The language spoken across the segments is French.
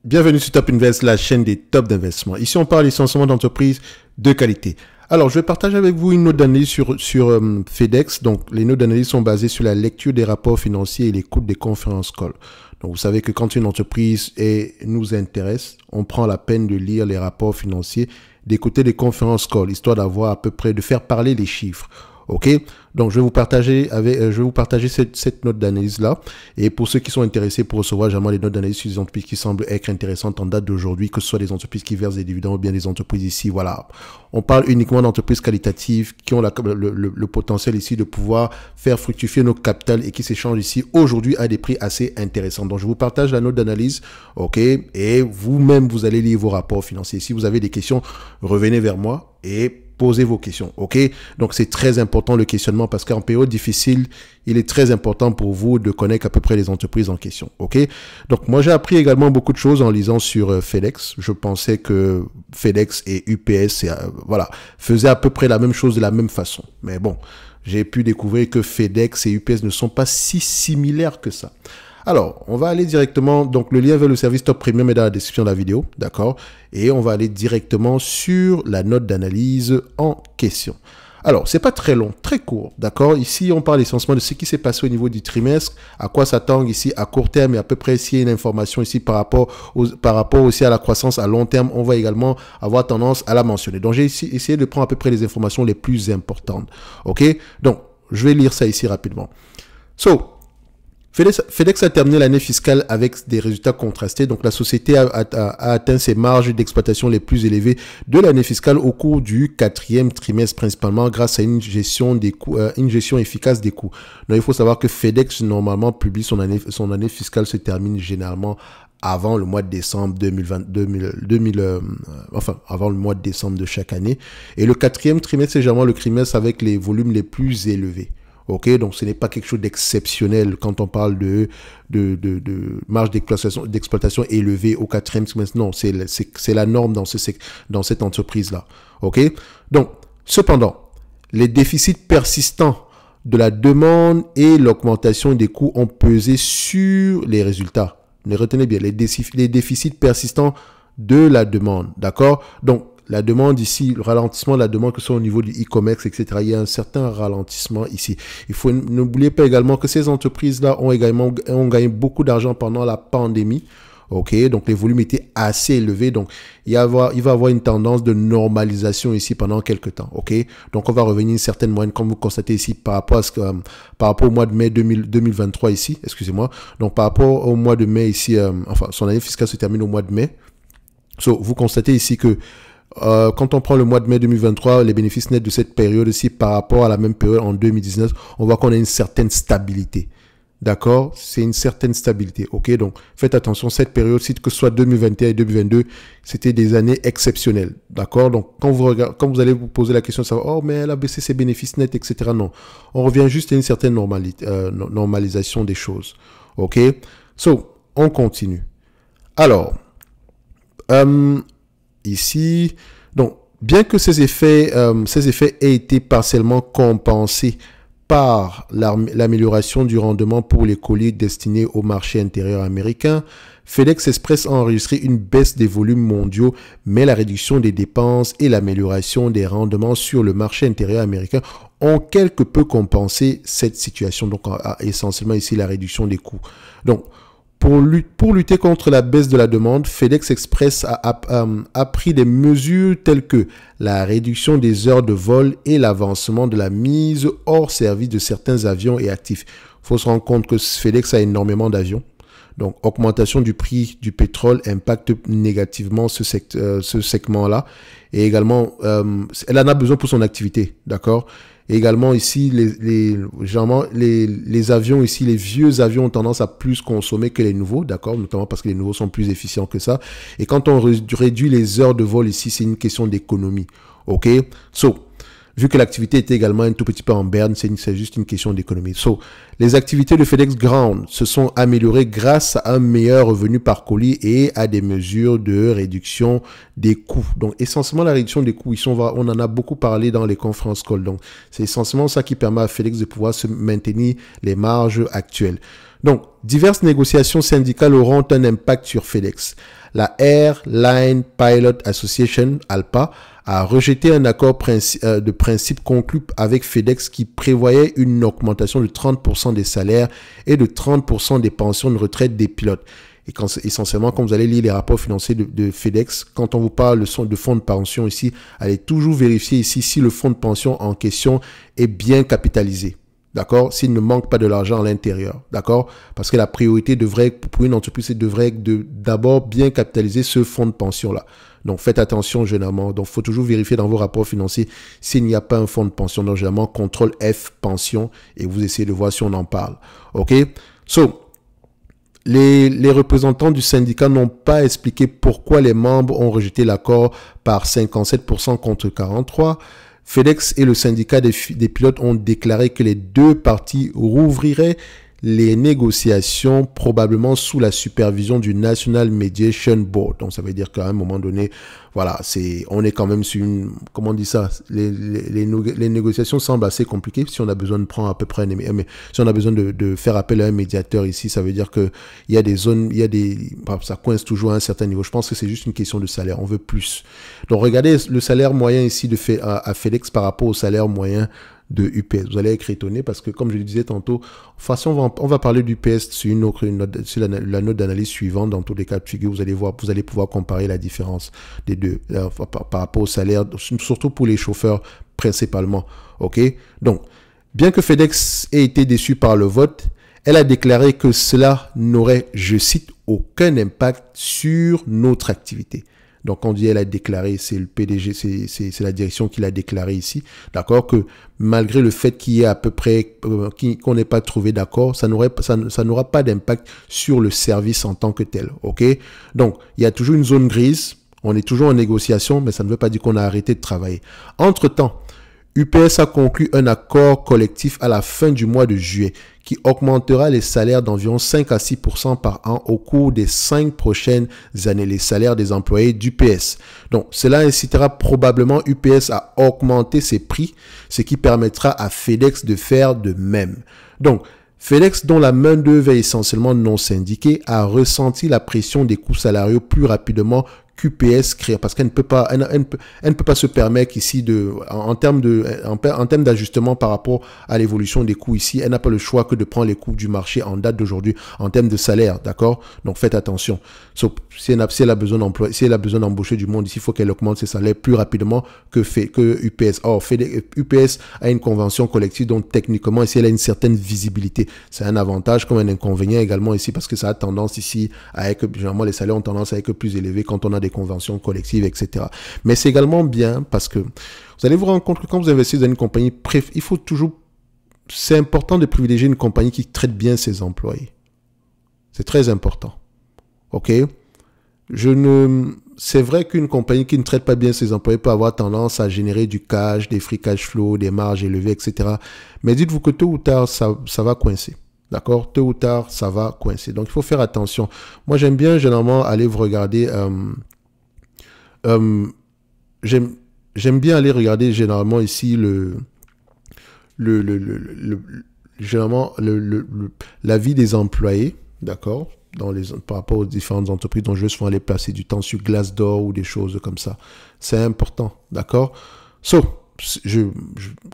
Bienvenue sur Top Invest, la chaîne des tops d'investissement. Ici, on parle essentiellement d'entreprises de qualité. Alors, je vais partager avec vous une note d'analyse sur FedEx. Donc, les notes d'analyse sont basées sur la lecture des rapports financiers et l'écoute des conférences call. Donc, vous savez que quand une entreprise nous intéresse, on prend la peine de lire les rapports financiers, d'écouter les conférences call, histoire d'avoir à peu près, de faire parler les chiffres. Ok, donc je vais vous partager cette note d'analyse là. Et pour ceux qui sont intéressés pour recevoir jamais les notes d'analyse sur des entreprises qui semblent être intéressantes en date d'aujourd'hui, que ce soit des entreprises qui versent des dividendes ou bien des entreprises ici, voilà. On parle uniquement d'entreprises qualitatives qui ont le potentiel ici de pouvoir faire fructifier nos capitales et qui s'échangent ici aujourd'hui à des prix assez intéressants. Donc je vous partage la note d'analyse, ok, et vous-même vous allez lire vos rapports financiers. Si vous avez des questions, revenez vers moi et posez vos questions, ok? Donc, c'est très important le questionnement parce qu'en période difficile, il est très important pour vous de connaître à peu près les entreprises en question, ok? Donc, moi, j'ai appris également beaucoup de choses en lisant sur FedEx. Je pensais que FedEx et UPS, voilà, faisaient à peu près la même chose de la même façon. Mais bon, j'ai pu découvrir que FedEx et UPS ne sont pas si similaires que ça. Alors, on va aller directement, donc le lien vers le service Top Premium est dans la description de la vidéo, d'accord? Et on va aller directement sur la note d'analyse en question. Alors, c'est pas très long, très court, d'accord? Ici, on parle essentiellement de ce qui s'est passé au niveau du trimestre, à quoi s'attendre ici à court terme et à peu près s'il y a une information ici par rapport aussi à la croissance à long terme, on va également avoir tendance à la mentionner. Donc, j'ai ici essayé de prendre à peu près les informations les plus importantes, ok? Donc, je vais lire ça ici rapidement. FedEx a terminé l'année fiscale avec des résultats contrastés. Donc, la société a atteint ses marges d'exploitation les plus élevées de l'année fiscale au cours du quatrième trimestre, principalement grâce à une gestion efficace des coûts. Donc, il faut savoir que FedEx, normalement, publie son année fiscale se termine généralement avant le mois de décembre avant le mois de décembre de chaque année. Et le quatrième trimestre, c'est généralement le trimestre avec les volumes les plus élevés. Ok, donc ce n'est pas quelque chose d'exceptionnel quand on parle de marge d'exploitation élevée au quatrième trimestre. Non, c'est la norme dans cette entreprise-là. Ok, donc cependant, les déficits persistants de la demande et l'augmentation des coûts ont pesé sur les résultats. Mais retenez bien, les déficits persistants de la demande, d'accord? Donc, la demande ici, le ralentissement de la demande, que ce soit au niveau du e-commerce, etc. Il y a un certain ralentissement ici. N'oubliez pas également que ces entreprises-là ont gagné beaucoup d'argent pendant la pandémie. Ok, donc les volumes étaient assez élevés. Donc, il va y avoir une tendance de normalisation ici pendant quelques temps. Ok, donc on va revenir à une certaine moyenne, comme vous constatez ici, par rapport au mois de mai 2023 ici, excusez-moi. Donc, par rapport au mois de mai ici, son année fiscale se termine au mois de mai. Vous constatez ici que quand on prend le mois de mai 2023, les bénéfices nets de cette période-ci par rapport à la même période en 2019, on voit qu'on a une certaine stabilité. D'accord? C'est une certaine stabilité. Ok? Donc, faites attention, cette période-ci, que ce soit 2021 et 2022, c'était des années exceptionnelles. D'accord? Donc, quand vous allez vous poser la question de savoir, oh, mais elle a baissé ses bénéfices nets, etc. Non. On revient juste à une certaine normalisation des choses. Ok? On continue. Alors, ici, donc, bien que ces effets aient été partiellement compensés par l'amélioration du rendement pour les colis destinés au marché intérieur américain, FedEx Express a enregistré une baisse des volumes mondiaux, mais la réduction des dépenses et l'amélioration des rendements sur le marché intérieur américain ont quelque peu compensé cette situation. Donc, essentiellement ici, la réduction des coûts. Donc, pour lutter contre la baisse de la demande, FedEx Express a pris des mesures telles que la réduction des heures de vol et l'avancement de la mise hors service de certains avions et actifs. Il faut se rendre compte que FedEx a énormément d'avions. Donc, augmentation du prix du pétrole impacte négativement ce segment-là. Et également, elle en a besoin pour son activité, d'accord? Et également ici, généralement, les avions ici, les vieux avions ont tendance à plus consommer que les nouveaux, d'accord? Notamment parce que les nouveaux sont plus efficients que ça. Et quand on réduit les heures de vol ici, c'est une question d'économie, ok? Vu que l'activité était également un tout petit peu en berne, c'est juste une question d'économie. Les activités de FedEx Ground se sont améliorées grâce à un meilleur revenu par colis et à des mesures de réduction des coûts. Donc, essentiellement, la réduction des coûts, ici, on en a beaucoup parlé dans les conférences call. Donc, c'est essentiellement ça qui permet à FedEx de pouvoir se maintenir les marges actuelles. Donc, diverses négociations syndicales auront un impact sur FedEx. La Airline Pilot Association, ALPA, a rejeté un accord de principe conclu avec FedEx qui prévoyait une augmentation de 30% des salaires et de 30% des pensions de retraite des pilotes. Et essentiellement, quand vous allez lire les rapports financiers de FedEx, quand on vous parle de fonds de pension ici, allez toujours vérifier ici si le fonds de pension en question est bien capitalisé. D'accord? S'il ne manque pas de l'argent à l'intérieur. D'accord? Parce que la priorité devrait, pour une entreprise, devrait être d'abord bien capitaliser ce fonds de pension-là. Donc, faites attention, généralement. Donc, il faut toujours vérifier dans vos rapports financiers s'il n'y a pas un fonds de pension. Donc, généralement, contrôle F, pension, et vous essayez de voir si on en parle. OK? Les représentants du syndicat n'ont pas expliqué pourquoi les membres ont rejeté l'accord par 57% contre 43%. FedEx et le syndicat des pilotes ont déclaré que les deux parties rouvriraient les négociations probablement sous la supervision du National Mediation Board. Donc, ça veut dire qu'à un moment donné, voilà, on est quand même sur une, comment on dit ça, les négociations semblent assez compliquées si on a besoin de prendre à peu près mais si on a besoin de faire appel à un médiateur ici, ça veut dire que il y a des zones, ça coince toujours à un certain niveau. Je pense que c'est juste une question de salaire, on veut plus. Donc, regardez le salaire moyen ici à FedEx par rapport au salaire moyen de UPS. Vous allez être étonné parce que, comme je le disais tantôt, de toute façon, on va parler d'UPS sur la note d'analyse suivante. Dans tous les cas de figure, vous allez pouvoir comparer la différence des deux par rapport au salaire, surtout pour les chauffeurs principalement. OK? Donc, bien que FedEx ait été déçu par le vote, elle a déclaré que cela n'aurait, je cite, aucun impact sur notre activité. Donc, on dit elle a déclaré, c'est le PDG, c'est la direction qui l'a déclaré ici, d'accord, que malgré le fait qu'il y ait à peu près, qu'on n'ait pas trouvé d'accord, ça n'aura pas d'impact sur le service en tant que tel, ok? Donc, il y a toujours une zone grise, on est toujours en négociation, mais ça ne veut pas dire qu'on a arrêté de travailler. Entre-temps, UPS a conclu un accord collectif à la fin du mois de juillet qui augmentera les salaires d'environ 5 à 6% par an au cours des 5 prochaines années, les salaires des employés d'UPS. Donc, cela incitera probablement UPS à augmenter ses prix, ce qui permettra à FedEx de faire de même. Donc, FedEx, dont la main-d'œuvre est essentiellement non syndiquée, a ressenti la pression des coûts salariaux plus rapidement qu'UPS crée, parce qu'elle ne peut pas, elle ne peut pas se permettre ici en termes d'ajustement par rapport à l'évolution des coûts ici, elle n'a pas le choix que de prendre les coûts du marché en date d'aujourd'hui en termes de salaire, d'accord? Donc faites attention. Si elle a besoin d'emploi, si elle a besoin d'embaucher du monde ici, il faut qu'elle augmente ses salaires plus rapidement que UPS. Or, UPS a une convention collective, donc techniquement ici, elle a une certaine visibilité. C'est un avantage comme un inconvénient également ici, parce que ça a tendance ici à être, généralement les salaires ont tendance à être plus élevés quand on a des conventions collectives, etc. Mais c'est également bien parce que vous allez vous rendre compte que quand vous investissez dans une compagnie, il faut toujours, c'est important de privilégier une compagnie qui traite bien ses employés. C'est très important. OK? C'est vrai qu'une compagnie qui ne traite pas bien ses employés peut avoir tendance à générer du cash, des free cash flow, des marges élevées, etc. Mais dites-vous que tôt ou tard, ça va coincer. D'accord? Tôt ou tard, ça va coincer. Donc, il faut faire attention. Moi, j'aime bien généralement aller vous regarder. J'aime bien aller regarder généralement ici généralement la vie des employés. D'accord? Par rapport aux différentes entreprises dont je vais aller passer du temps sur Glassdoor ou des choses comme ça. C'est important. D'accord?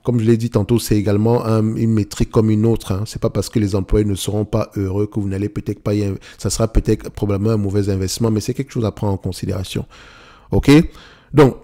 Comme je l'ai dit tantôt, c'est également une métrique comme une autre. Hein. C'est pas parce que les employés ne seront pas heureux que vous n'allez peut-être pas ça sera peut-être probablement un mauvais investissement, mais c'est quelque chose à prendre en considération. OK? Donc,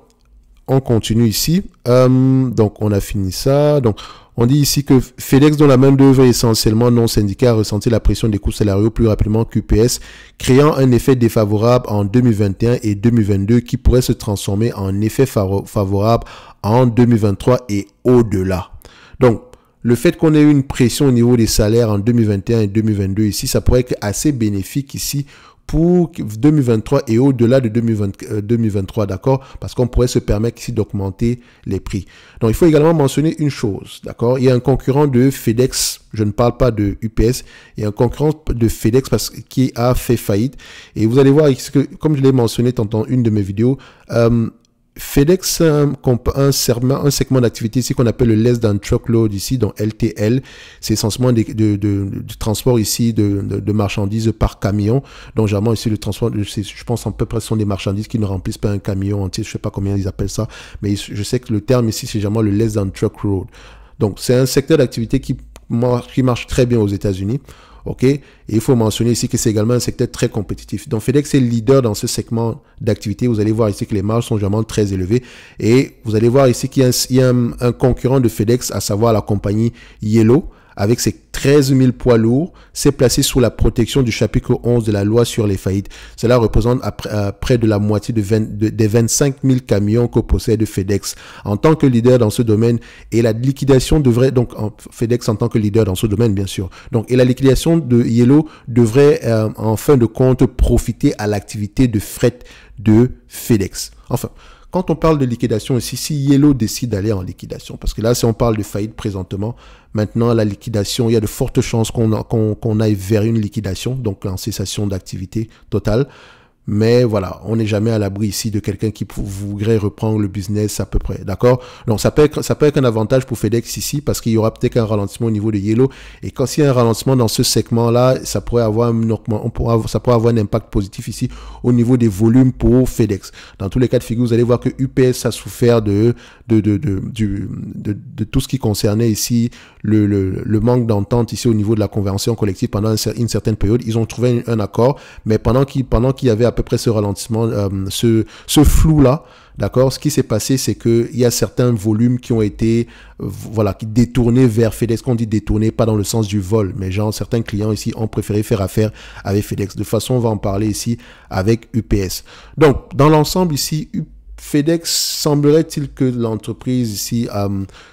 on continue ici. Donc, on a fini ça. Donc, on dit ici que FedEx, dont la main-d'œuvre est essentiellement non syndiquée, a ressenti la pression des coûts salariaux plus rapidement qu'UPS, créant un effet défavorable en 2021 et 2022 qui pourrait se transformer en effet favorable en 2023 et au-delà. Donc, le fait qu'on ait eu une pression au niveau des salaires en 2021 et 2022 ici, ça pourrait être assez bénéfique ici pour 2023 et au-delà de 2023, d'accord? Parce qu'on pourrait se permettre ici d'augmenter les prix. Donc, il faut également mentionner une chose, d'accord? Il y a un concurrent de FedEx, je ne parle pas de UPS, il y a un concurrent de FedEx qui a fait faillite. Et vous allez voir, comme je l'ai mentionné dans une de mes vidéos, FedEx un segment d'activité ici qu'on appelle le Less Than Truckload ici, donc LTL. C'est essentiellement du transport ici de marchandises par camion. Donc, généralement, ici, le transport, je pense à peu près, ce sont des marchandises qui ne remplissent pas un camion entier. Je sais pas combien ils appellent ça, mais je sais que le terme ici, c'est généralement le Less Than Truckload. Donc, c'est un secteur d'activité qui marche très bien aux États-Unis. OK? Et il faut mentionner ici que c'est également un secteur très compétitif. Donc, FedEx est leader dans ce segment d'activité. Vous allez voir ici que les marges sont généralement très élevées. Et vous allez voir ici qu'il y a un concurrent de FedEx, à savoir la compagnie Yellow, avec ses 13 000 poids lourds, s'est placé sous la protection du chapitre 11 de la loi sur les faillites. Cela représente près de la moitié des 25 000 camions que possède FedEx. En tant que leader dans ce domaine, et la liquidation devrait, donc FedEx en tant que leader dans ce domaine, bien sûr. Donc, et la liquidation de Yellow devrait, en fin de compte, profiter à l'activité de fret de FedEx. Enfin, quand on parle de liquidation ici, si Yellow décide d'aller en liquidation, parce que là, si on parle de faillite présentement, maintenant, la liquidation, il y a de fortes chances qu'on aille vers une liquidation, donc en cessation d'activité totale. Mais voilà, on n'est jamais à l'abri ici de quelqu'un qui voudrait reprendre le business à peu près, d'accord? Donc, ça peut être un avantage pour FedEx ici parce qu'il y aura peut-être un ralentissement au niveau de Yellow. Et quand il y a un ralentissement dans ce segment-là, ça pourrait avoir ça pourrait avoir un impact positif ici au niveau des volumes pour FedEx. Dans tous les cas de figure, vous allez voir que UPS a souffert de tout ce qui concernait ici le manque d'entente ici au niveau de la convention collective pendant une certaine période. Ils ont trouvé un accord, mais pendant qu'il y avait à peu près ce ralentissement, ce flou-là, d'accord, ce qui s'est passé, c'est qu'il y a certains volumes qui ont été qui détournés vers FedEx. Qu'on dit détournés, pas dans le sens du vol, mais genre certains clients ici ont préféré faire affaire avec FedEx. De toute façon, on va en parler ici avec UPS. Donc, dans l'ensemble ici, FedEx, semblerait-il que l'entreprise ici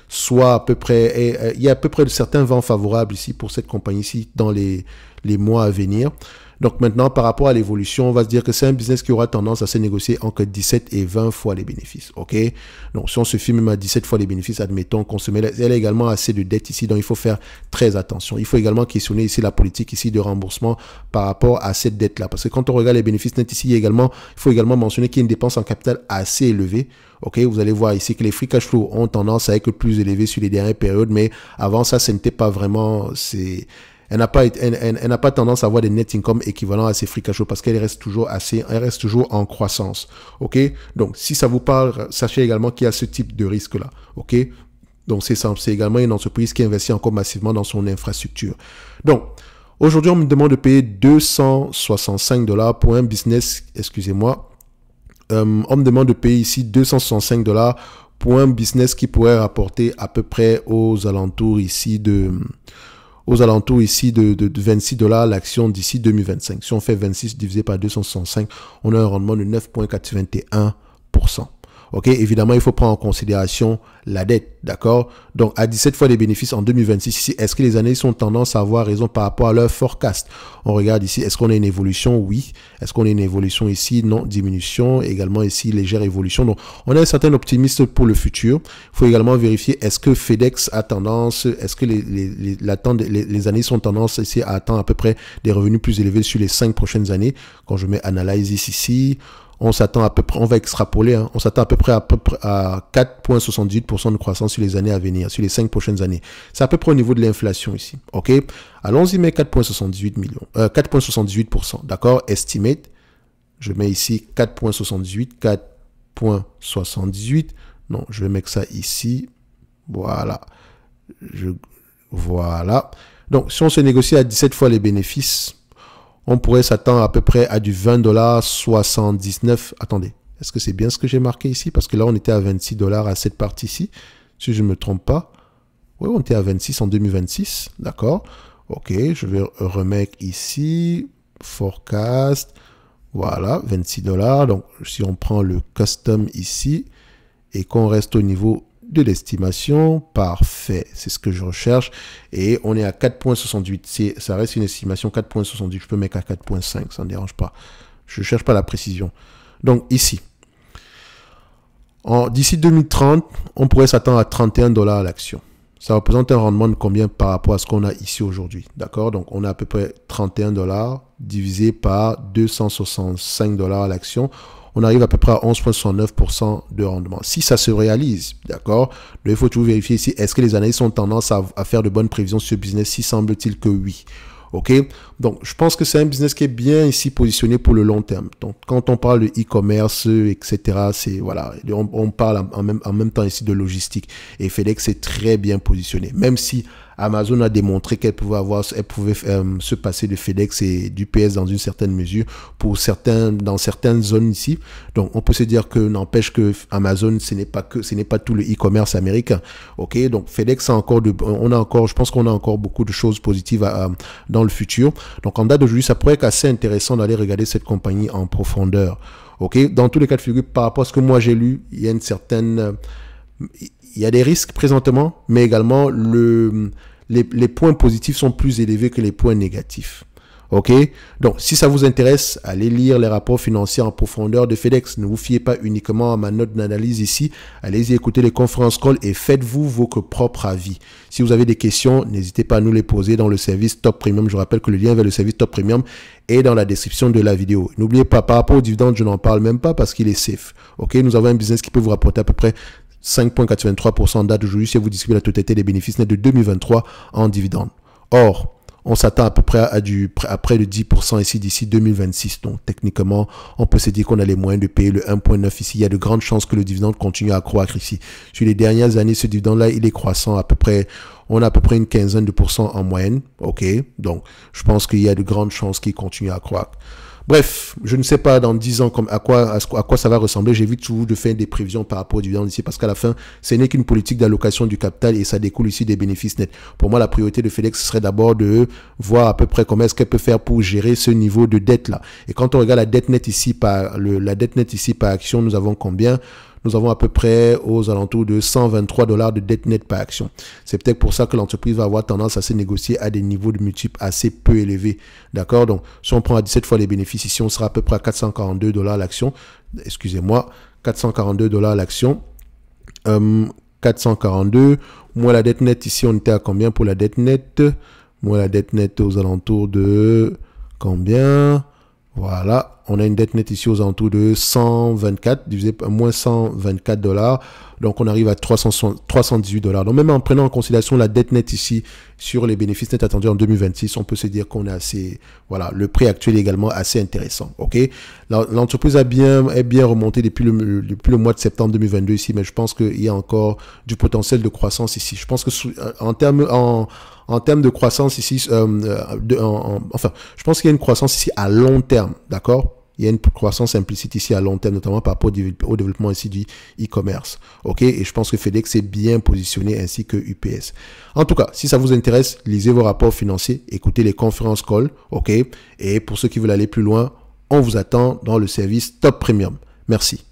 soit à peu près, il y a à peu près de certains vents favorables ici pour cette compagnie ici dans les mois à venir. Donc maintenant, par rapport à l'évolution, on va se dire que c'est un business qui aura tendance à se négocier entre 17 et 20 fois les bénéfices. OK? Donc si on se fie même à 17 fois les bénéfices, admettons qu'on se met là, elle a également assez de dettes ici, donc il faut faire très attention. Il faut également questionner ici la politique ici de remboursement par rapport à cette dette-là. Parce que quand on regarde les bénéfices nets ici, il faut également mentionner qu'il y a une dépense en capital assez élevée. OK, vous allez voir ici que les free cash flow ont tendance à être plus élevés sur les dernières périodes, mais avant ça, ce n'était pas vraiment, elle n'a pas tendance à avoir des net income équivalents à ses free cash flow parce qu'elle reste toujours en croissance. OK? Donc, si ça vous parle, sachez également qu'il y a ce type de risque-là. OK? Donc, c'est également une entreprise qui investit encore massivement dans son infrastructure. Donc, aujourd'hui, on me demande de payer $265 pour un business, excusez-moi, on me demande de payer ici $265 pour un business qui pourrait rapporter à peu près aux alentours ici de 26 $ l'action d'ici 2025. Si on fait 26 divisé par 265, on a un rendement de 9,81%. OK, évidemment, il faut prendre en considération la dette, d'accord? Donc, à 17 fois les bénéfices en 2026, ici, est-ce que les analystes ont tendance à avoir raison par rapport à leur forecast? On regarde ici, est-ce qu'on a une évolution? Oui. Est-ce qu'on a une évolution ici? Non. Diminution. Également ici, légère évolution. Donc, on a un certain optimisme pour le futur. Il faut également vérifier, est-ce que FedEx a tendance, est-ce que les analystes ont tendance ici à attendre à peu près des revenus plus élevés sur les 5 prochaines années? Quand je mets Analysis ici, on s'attend à peu près, on va extrapoler, on s'attend à peu près à 4,78% de croissance sur les années à venir, sur les 5 prochaines années. C'est à peu près au niveau de l'inflation ici. OK? Allons-y, mais 4,78%. D'accord? Estimate. Je mets ici 4,78. Non, je vais mettre ça ici. Voilà. Voilà. Donc, si on se négocie à 17 fois les bénéfices, on pourrait s'attendre à peu près à du $20,79. Attendez, est-ce que c'est bien ce que j'ai marqué ici? Parce que là, on était à $26 à cette partie-ci, si je ne me trompe pas. Oui, on était à 26 en 2026, d'accord. OK, je vais remettre ici, forecast, voilà, $26. Donc, si on prend le custom ici et qu'on reste au niveau de l'estimation, parfait, c'est ce que je recherche, et on est à 4,68, ça reste une estimation 4,68, je peux mettre à 4,5, ça ne dérange pas, je ne cherche pas la précision. Donc ici, d'ici 2030, on pourrait s'attendre à $31 à l'action. Ça représente un rendement de combien par rapport à ce qu'on a ici aujourd'hui, d'accord? Donc on a à peu près $31 divisé par $265 à l'action. on arrive à peu près à 11,69% de rendement. Si ça se réalise, d'accord, il faut toujours vérifier ici, est-ce que les analystes ont tendance à faire de bonnes prévisions sur ce business? Si semble-t-il que oui. OK? Donc, je pense que c'est un business qui est bien ici positionné pour le long terme. Donc, quand on parle de e-commerce, etc., c'est, voilà, on parle en même temps ici de logistique. Et FedEx est très bien positionné. Même si Amazon a démontré qu'elle pouvait se passer de FedEx et d'UPS dans une certaine mesure dans certaines zones ici. Donc, on peut se dire que n'empêche que Amazon, ce n'est pas tout le e-commerce américain. OK? Donc, FedEx je pense qu'on a encore beaucoup de choses positives dans le futur. Donc, en date d'aujourd'hui, ça pourrait être assez intéressant d'aller regarder cette compagnie en profondeur. OK? Dans tous les cas de figure, par rapport à ce que moi j'ai lu, il y a des risques présentement, mais également les points positifs sont plus élevés que les points négatifs. OK? Donc, si ça vous intéresse, allez lire les rapports financiers en profondeur de FedEx. Ne vous fiez pas uniquement à ma note d'analyse ici. Allez-y écouter les conférences call et faites-vous vos propres avis. Si vous avez des questions, n'hésitez pas à nous les poser dans le service Top Premium. Je rappelle que le lien vers le service Top Premium est dans la description de la vidéo. N'oubliez pas, par rapport aux dividendes, je n'en parle même pas parce qu'il est safe. OK? Nous avons un business qui peut vous rapporter à peu près 5,83% en date d'aujourd'hui si vous distribuez la totalité des bénéfices nets de 2023 en dividendes. Or, on s'attend à peu près à près de 10% ici d'ici 2026. Donc, techniquement, on peut se dire qu'on a les moyens de payer le 1,9 ici. Il y a de grandes chances que le dividende continue à croître ici. Sur les dernières années, ce dividende-là, il est croissant on a à peu près une quinzaine de pourcents en moyenne. OK? Donc, je pense qu'il y a de grandes chances qu'il continue à croître. Bref, je ne sais pas dans 10 ans à quoi ça va ressembler. J'évite toujours de faire des prévisions par rapport aux dividendes ici parce qu'à la fin, ce n'est qu'une politique d'allocation du capital et ça découle ici des bénéfices nets. Pour moi, la priorité de FedEx serait d'abord de voir à peu près comment est-ce qu'elle peut faire pour gérer ce niveau de dette là. Et quand on regarde la dette nette ici par action, nous avons combien? Nous avons à peu près aux alentours de 123 $ de dette nette par action. C'est peut-être pour ça que l'entreprise va avoir tendance à se négocier à des niveaux de multiples assez peu élevés. D'accord? Donc, si on prend à 17 fois les bénéfices ici, on sera à peu près à 442 $ l'action. Excusez-moi, 442 $ l'action. 442. Moins la dette nette ici, on était à combien pour la dette nette? Moins la dette nette aux alentours de combien? Voilà, on a une dette nette ici aux alentours de 124, divisé par moins 124 $. Donc, on arrive à 318 $. Donc, même en prenant en considération la dette nette ici sur les bénéfices nets attendus en 2026, on peut se dire qu'on est assez, voilà, le prix actuel est également assez intéressant. OK? L'entreprise est bien remontée depuis le mois de septembre 2022 ici, mais je pense qu'il y a encore du potentiel de croissance ici. Je pense que en termes de croissance ici, je pense qu'il y a une croissance ici à long terme, d'accord? Il y a une croissance implicite ici à long terme, notamment par rapport au développement ici du e-commerce. OK? Et je pense que FedEx est bien positionné ainsi que UPS. En tout cas, si ça vous intéresse, lisez vos rapports financiers, écoutez les conférences call. OK? Et pour ceux qui veulent aller plus loin, on vous attend dans le service Top Premium. Merci.